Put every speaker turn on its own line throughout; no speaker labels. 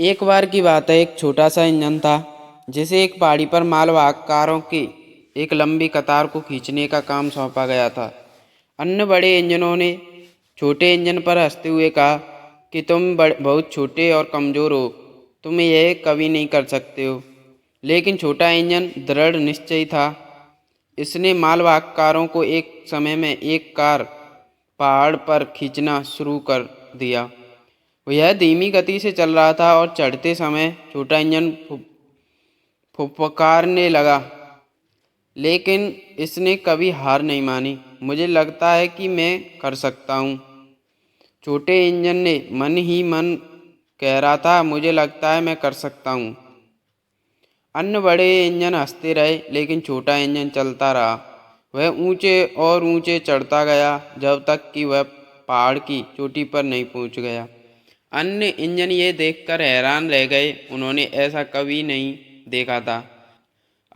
एक बार की बात है, एक छोटा सा इंजन था जिसे एक पहाड़ी पर मालवाहक कारों की एक लंबी कतार को खींचने का काम सौंपा गया था। अन्य बड़े इंजनों ने छोटे इंजन पर हंसते हुए कहा कि तुम बहुत छोटे और कमज़ोर हो, तुम यह कभी नहीं कर सकते हो। लेकिन छोटा इंजन दृढ़ निश्चयी था। इसने मालवाहक कारों को एक समय में एक कार पहाड़ पर खींचना शुरू कर दिया। यह धीमी गति से चल रहा था और चढ़ते समय छोटा इंजन फुफकारने लगा, लेकिन इसने कभी हार नहीं मानी। मुझे लगता है कि मैं कर सकता हूँ, छोटे इंजन ने मन ही मन कह रहा था। मुझे लगता है मैं कर सकता हूँ। अन्य बड़े इंजन हंसते रहे, लेकिन छोटा इंजन चलता रहा। वह ऊंचे और ऊंचे चढ़ता गया जब तक कि वह पहाड़ की चोटी पर नहीं पहुंच गया। अन्य इंजन ये देखकर हैरान रह गए। उन्होंने ऐसा कभी नहीं देखा था।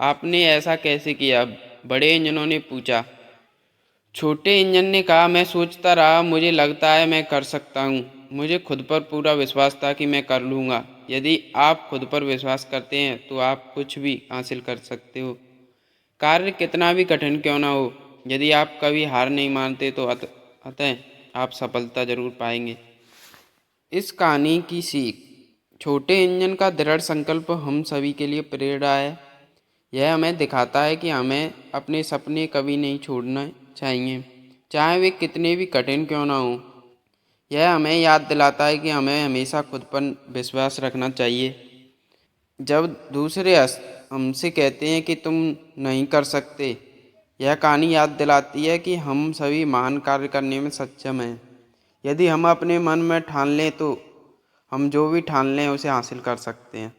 आपने ऐसा कैसे किया? बड़े इंजनों ने पूछा। छोटे इंजन ने कहा, मैं सोचता रहा, मुझे लगता है मैं कर सकता हूँ। मुझे खुद पर पूरा विश्वास था कि मैं कर लूँगा। यदि आप खुद पर विश्वास करते हैं तो आप कुछ भी हासिल कर सकते हो, कार्य कितना भी कठिन क्यों ना हो। यदि आप कभी हार नहीं मानते तो अतः आप सफलता जरूर पाएंगे। इस कहानी की सीख: छोटे इंजन का दृढ़ संकल्प हम सभी के लिए प्रेरणा है। यह हमें दिखाता है कि हमें अपने सपने कभी नहीं छोड़ना चाहिए, चाहे वे कितने भी कठिन क्यों ना हों। यह हमें याद दिलाता है कि हमें हमेशा खुद पर विश्वास रखना चाहिए। जब दूसरे हमसे कहते हैं कि तुम नहीं कर सकते, यह कहानी याद दिलाती है कि हम सभी महान कार्य करने में सक्षम हैं। यदि हम अपने मन में ठान लें तो हम जो भी ठान लें उसे हासिल कर सकते हैं।